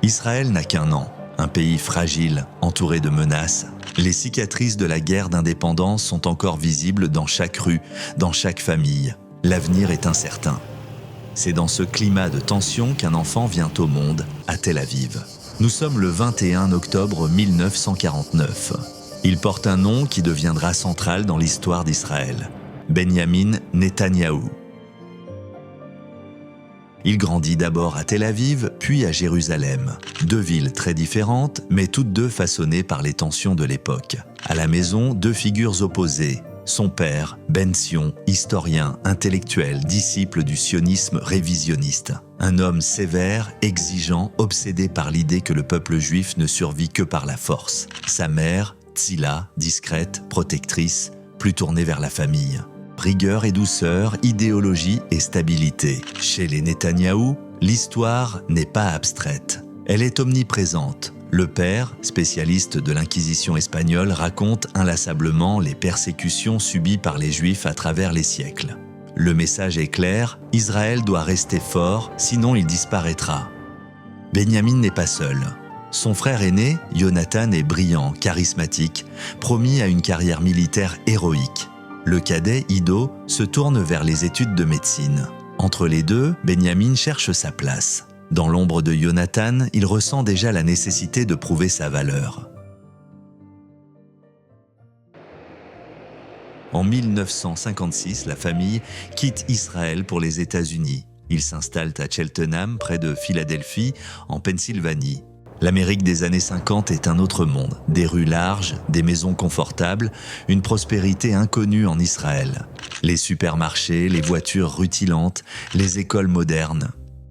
Israël n'a qu'un an, un pays fragile, entouré de menaces. Les cicatrices de la guerre d'indépendance sont encore visibles dans chaque rue, dans chaque famille. L'avenir est incertain. C'est dans ce climat de tension qu'un enfant vient au monde, à Tel Aviv. Nous sommes le 21 octobre 1949. Il porte un nom qui deviendra central dans l'histoire d'Israël. Benyamin Netanyahou. Il grandit d'abord à Tel Aviv, puis à Jérusalem. Deux villes très différentes, mais toutes deux façonnées par les tensions de l'époque. À la maison, deux figures opposées. Son père, Ben Sion, historien, intellectuel, disciple du sionisme révisionniste. Un homme sévère, exigeant, obsédé par l'idée que le peuple juif ne survit que par la force. Sa mère, Tzila, discrète, protectrice, plus tournée vers la famille. Rigueur et douceur, idéologie et stabilité. Chez les Netanyahou, l'histoire n'est pas abstraite. Elle est omniprésente. Le père, spécialiste de l'Inquisition espagnole, raconte inlassablement les persécutions subies par les Juifs à travers les siècles. Le message est clair, Israël doit rester fort, sinon il disparaîtra. Benyamin n'est pas seul. Son frère aîné, Jonathan, est brillant, charismatique, promis à une carrière militaire héroïque. Le cadet, Ido, se tourne vers les études de médecine. Entre les deux, Benyamin cherche sa place. Dans l'ombre de Jonathan, il ressent déjà la nécessité de prouver sa valeur. En 1956, la famille quitte Israël pour les États-Unis. Ils s'installent à Cheltenham, près de Philadelphie, en Pennsylvanie. L'Amérique des années 50 est un autre monde. Des rues larges, des maisons confortables, une prospérité inconnue en Israël. Les supermarchés, les voitures rutilantes, les écoles modernes.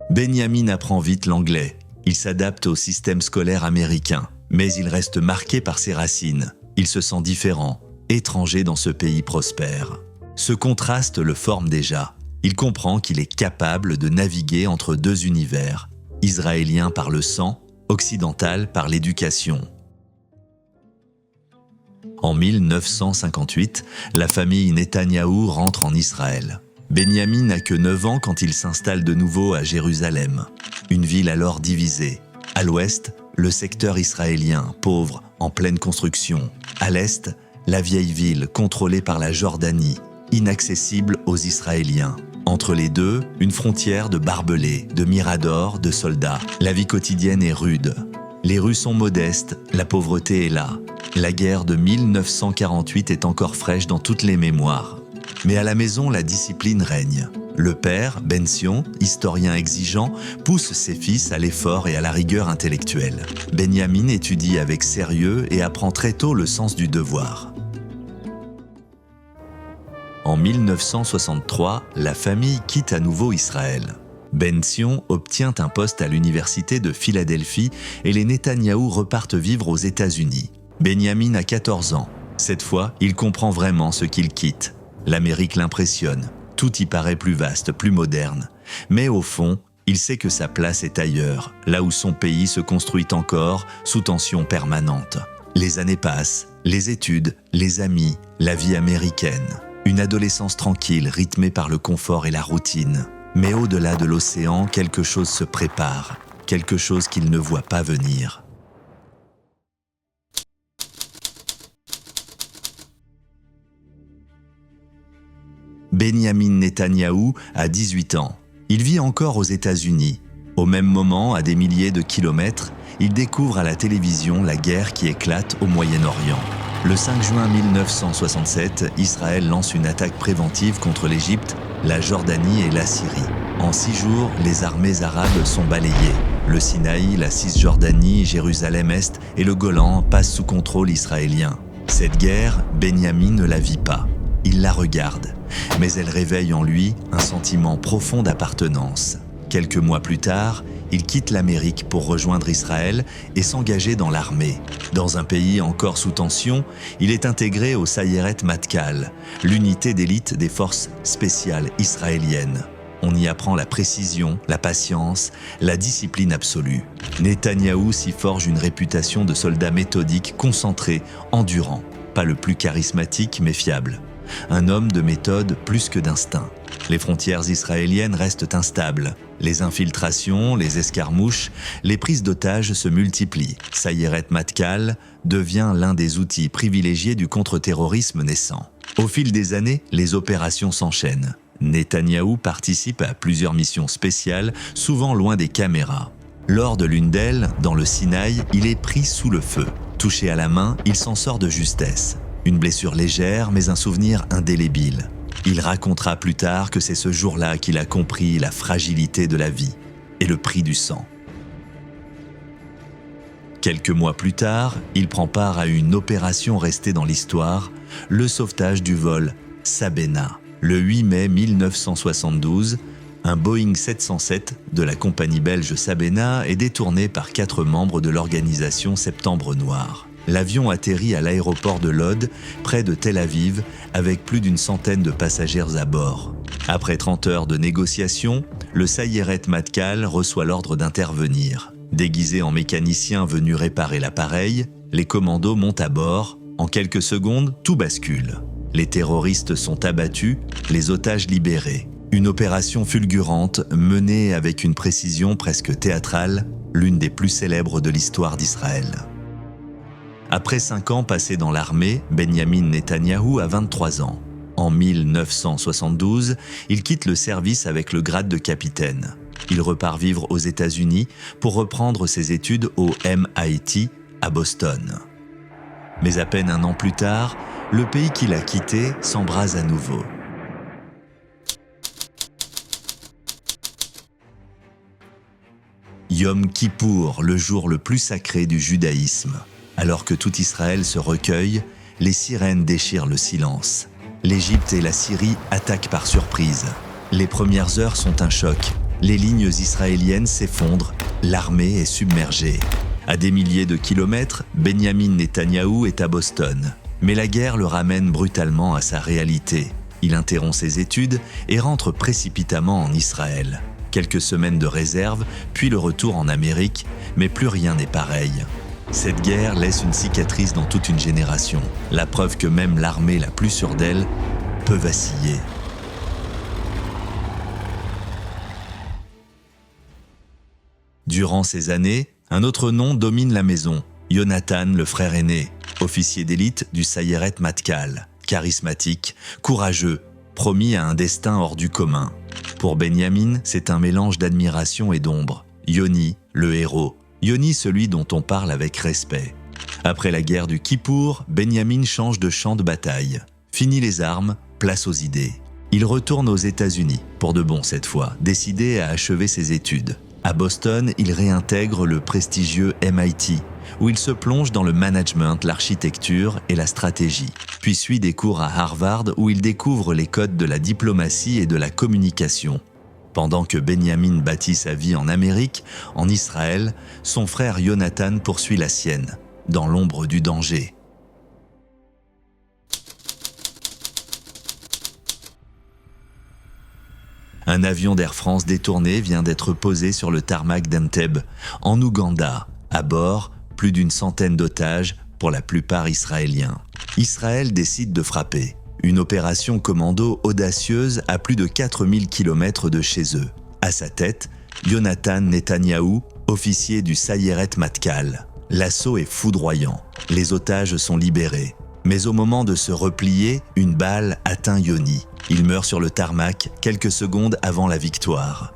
Benyamin apprend vite l'anglais. Il s'adapte au système scolaire américain. Mais il reste marqué par ses racines. Il se sent différent, étranger dans ce pays prospère. Ce contraste le forme déjà. Il comprend qu'il est capable de naviguer entre deux univers, israélien par le sang, occidental par l'éducation. En 1958, la famille Netanyahou rentre en Israël. Benyamin n'a que 9 ans quand il s'installe de nouveau à Jérusalem, une ville alors divisée. À l'ouest, le secteur israélien, pauvre, en pleine construction. À l'est, la vieille ville contrôlée par la Jordanie, inaccessible aux Israéliens. Entre les deux, une frontière de barbelés, de miradors, de soldats. La vie quotidienne est rude. Les rues sont modestes, la pauvreté est là. La guerre de 1948 est encore fraîche dans toutes les mémoires. Mais à la maison, la discipline règne. Le père, Ben Sion, historien exigeant, pousse ses fils à l'effort et à la rigueur intellectuelle. Benyamin étudie avec sérieux et apprend très tôt le sens du devoir. En 1963, la famille quitte à nouveau Israël. Ben Sion obtient un poste à l'université de Philadelphie et les Netanyahou repartent vivre aux États-Unis. Benyamin a 14 ans. Cette fois, il comprend vraiment ce qu'il quitte. L'Amérique l'impressionne. Tout y paraît plus vaste, plus moderne. Mais au fond, il sait que sa place est ailleurs, là où son pays se construit encore sous tension permanente. Les années passent, les études, les amis, la vie américaine. Une adolescence tranquille, rythmée par le confort et la routine. Mais au-delà de l'océan, quelque chose se prépare, quelque chose qu'il ne voit pas venir. Benyamin Netanyahou a 18 ans. Il vit encore aux États-Unis. Au même moment, à des milliers de kilomètres, il découvre à la télévision la guerre qui éclate au Moyen-Orient. Le 5 juin 1967, Israël lance une attaque préventive contre l'Égypte, la Jordanie et la Syrie. En 6 jours, les armées arabes sont balayées. Le Sinaï, la Cisjordanie, Jérusalem-Est et le Golan passent sous contrôle israélien. Cette guerre, Benyamin ne la vit pas. Il la regarde, mais elle réveille en lui un sentiment profond d'appartenance. Quelques mois plus tard, il quitte l'Amérique pour rejoindre Israël et s'engager dans l'armée. Dans un pays encore sous tension, il est intégré au Sayeret Matkal, l'unité d'élite des forces spéciales israéliennes. On y apprend la précision, la patience, la discipline absolue. Netanyahou s'y forge une réputation de soldat méthodique, concentré, endurant. Pas le plus charismatique, mais fiable. Un homme de méthode plus que d'instinct. Les frontières israéliennes restent instables. Les infiltrations, les escarmouches, les prises d'otages se multiplient. Sayeret Matkal devient l'un des outils privilégiés du contre-terrorisme naissant. Au fil des années, les opérations s'enchaînent. Netanyahou participe à plusieurs missions spéciales, souvent loin des caméras. Lors de l'une d'elles, dans le Sinaï, il est pris sous le feu. Touché à la main, il s'en sort de justesse. Une blessure légère, mais un souvenir indélébile. Il racontera plus tard que c'est ce jour-là qu'il a compris la fragilité de la vie et le prix du sang. Quelques mois plus tard, il prend part à une opération restée dans l'histoire, le sauvetage du vol Sabena. Le 8 mai 1972, un Boeing 707 de la compagnie belge Sabena est détourné par 4 membres de l'organisation Septembre Noir. L'avion atterrit à l'aéroport de Lod, près de Tel Aviv, avec plus d'une centaine de passagers à bord. Après 30 heures de négociations, le Sayeret Matkal reçoit l'ordre d'intervenir. Déguisés en mécaniciens venus réparer l'appareil, les commandos montent à bord. En quelques secondes, tout bascule. Les terroristes sont abattus, les otages libérés. Une opération fulgurante menée avec une précision presque théâtrale, l'une des plus célèbres de l'histoire d'Israël. Après 5 ans passés dans l'armée, Benyamin Netanyahou a 23 ans. En 1972, il quitte le service avec le grade de capitaine. Il repart vivre aux États-Unis pour reprendre ses études au MIT à Boston. Mais à peine un an plus tard, le pays qu'il a quitté s'embrase à nouveau. Yom Kippour, le jour le plus sacré du judaïsme. Alors que tout Israël se recueille, les sirènes déchirent le silence. L'Égypte et la Syrie attaquent par surprise. Les premières heures sont un choc. Les lignes israéliennes s'effondrent, l'armée est submergée. À des milliers de kilomètres, Benyamin Netanyahou est à Boston. Mais la guerre le ramène brutalement à sa réalité. Il interrompt ses études et rentre précipitamment en Israël. Quelques semaines de réserve, puis le retour en Amérique, mais plus rien n'est pareil. Cette guerre laisse une cicatrice dans toute une génération, la preuve que même l'armée la plus sûre d'elle peut vaciller. Durant ces années, un autre nom domine la maison, Yonatan, le frère aîné, officier d'élite du Sayeret Matkal, charismatique, courageux, promis à un destin hors du commun. Pour Benyamin, c'est un mélange d'admiration et d'ombre. Yoni, le héros. Yoni, celui dont on parle avec respect. Après la guerre du Kippour, Benyamin change de champ de bataille. Fini les armes, place aux idées. Il retourne aux États-Unis, pour de bon cette fois, décidé à achever ses études. À Boston, il réintègre le prestigieux MIT, où il se plonge dans le management, l'architecture et la stratégie. Puis suit des cours à Harvard où il découvre les codes de la diplomatie et de la communication. Pendant que Benyamin bâtit sa vie en Amérique, en Israël, son frère Yonatan poursuit la sienne, dans l'ombre du danger. Un avion d'Air France détourné vient d'être posé sur le tarmac d'Entebbe, en Ouganda. À bord, plus d'une centaine d'otages, pour la plupart israéliens. Israël décide de frapper. Une opération commando audacieuse à plus de 4000 km de chez eux. À sa tête, Yonatan Netanyahou, officier du Sayeret Matkal. L'assaut est foudroyant. Les otages sont libérés. Mais au moment de se replier, une balle atteint Yoni. Il meurt sur le tarmac quelques secondes avant la victoire.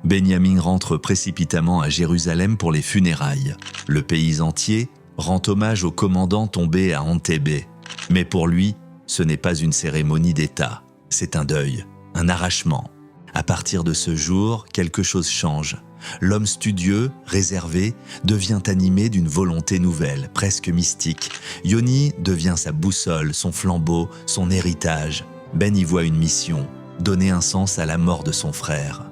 Benyamin rentre précipitamment à Jérusalem pour les funérailles. Le pays entier rend hommage au commandant tombé à Entebbe. Mais pour lui, ce n'est pas une cérémonie d'État. C'est un deuil, un arrachement. À partir de ce jour, quelque chose change. L'homme studieux, réservé, devient animé d'une volonté nouvelle, presque mystique. Yoni devient sa boussole, son flambeau, son héritage. Ben y voit une mission, donner un sens à la mort de son frère.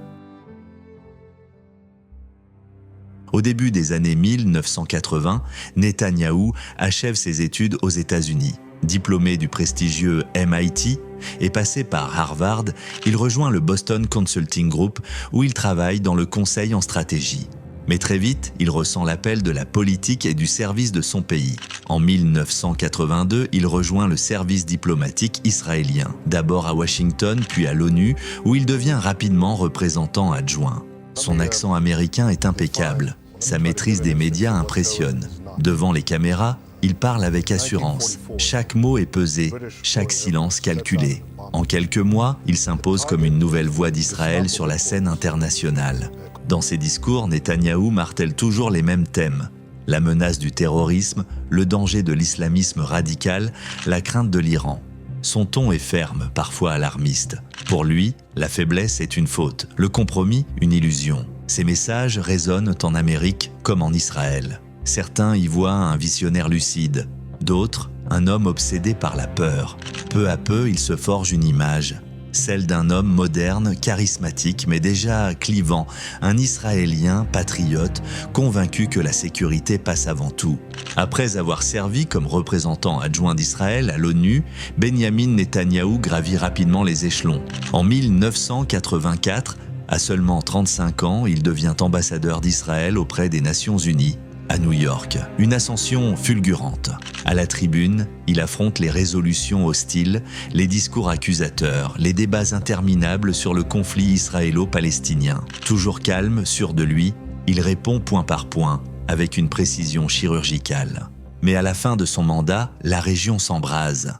Au début des années 1980, Netanyahou achève ses études aux États-Unis. Diplômé du prestigieux MIT et passé par Harvard, il rejoint le Boston Consulting Group où il travaille dans le conseil en stratégie. Mais très vite, il ressent l'appel de la politique et du service de son pays. En 1982, il rejoint le service diplomatique israélien, d'abord à Washington puis à l'ONU, où il devient rapidement représentant adjoint. Son accent américain est impeccable, sa maîtrise des médias impressionne. Devant les caméras, il parle avec assurance. Chaque mot est pesé, chaque silence calculé. En quelques mois, il s'impose comme une nouvelle voix d'Israël sur la scène internationale. Dans ses discours, Netanyahou martèle toujours les mêmes thèmes. La menace du terrorisme, le danger de l'islamisme radical, la crainte de l'Iran. Son ton est ferme, parfois alarmiste. Pour lui, la faiblesse est une faute, le compromis une illusion. Ses messages résonnent en Amérique comme en Israël. Certains y voient un visionnaire lucide, d'autres, un homme obsédé par la peur. Peu à peu, il se forge une image, celle d'un homme moderne, charismatique, mais déjà clivant, un Israélien patriote, convaincu que la sécurité passe avant tout. Après avoir servi comme représentant adjoint d'Israël à l'ONU, Benyamin Netanyahou gravit rapidement les échelons. En 1984, à seulement 35 ans, il devient ambassadeur d'Israël auprès des Nations Unies, à New York. Une ascension fulgurante. À la tribune, il affronte les résolutions hostiles, les discours accusateurs, les débats interminables sur le conflit israélo-palestinien. Toujours calme, sûr de lui, il répond point par point, avec une précision chirurgicale. Mais à la fin de son mandat, la région s'embrase.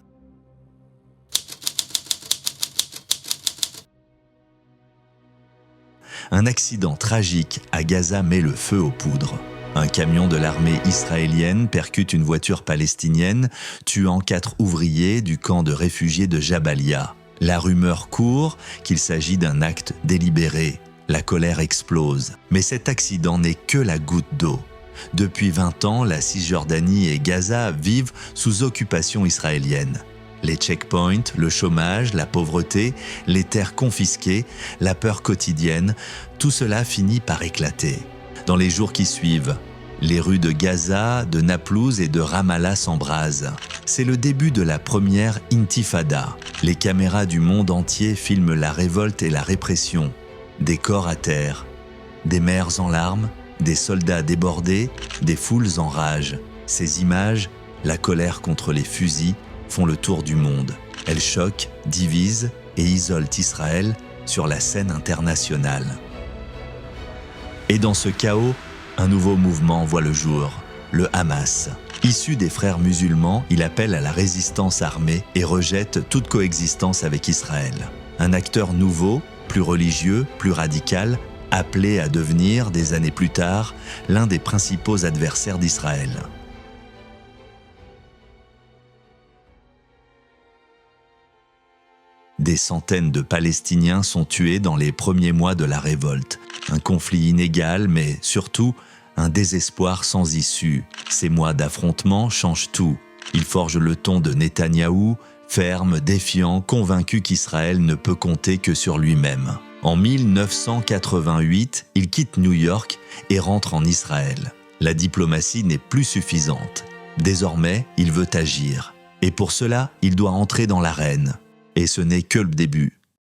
Un accident tragique à Gaza met le feu aux poudres. Un camion de l'armée israélienne percute une voiture palestinienne, tuant 4 ouvriers du camp de réfugiés de Jabalia. La rumeur court qu'il s'agit d'un acte délibéré. La colère explose. Mais cet accident n'est que la goutte d'eau. Depuis 20 ans, la Cisjordanie et Gaza vivent sous occupation israélienne. Les checkpoints, le chômage, la pauvreté, les terres confisquées, la peur quotidienne, tout cela finit par éclater. Dans les jours qui suivent, les rues de Gaza, de Naplouse et de Ramallah s'embrasent. C'est le début de la première intifada. Les caméras du monde entier filment la révolte et la répression. Des corps à terre, des mères en larmes, des soldats débordés, des foules en rage. Ces images, la colère contre les fusils, font le tour du monde. Elles choquent, divisent et isolent Israël sur la scène internationale. Et dans ce chaos, un nouveau mouvement voit le jour, le Hamas. Issu des frères musulmans, il appelle à la résistance armée et rejette toute coexistence avec Israël. Un acteur nouveau, plus religieux, plus radical, appelé à devenir, des années plus tard, l'un des principaux adversaires d'Israël. Des centaines de Palestiniens sont tués dans les premiers mois de la révolte. Un conflit inégal, mais surtout un désespoir sans issue. Ces mois d'affrontement changent tout. Ils forgent le ton de Netanyahou, ferme, défiant, convaincu qu'Israël ne peut compter que sur lui-même. En 1988, il quitte New York et rentre en Israël. La diplomatie n'est plus suffisante. Désormais, il veut agir. Et pour cela, il doit entrer dans l'arène. Et ce n'est que le début.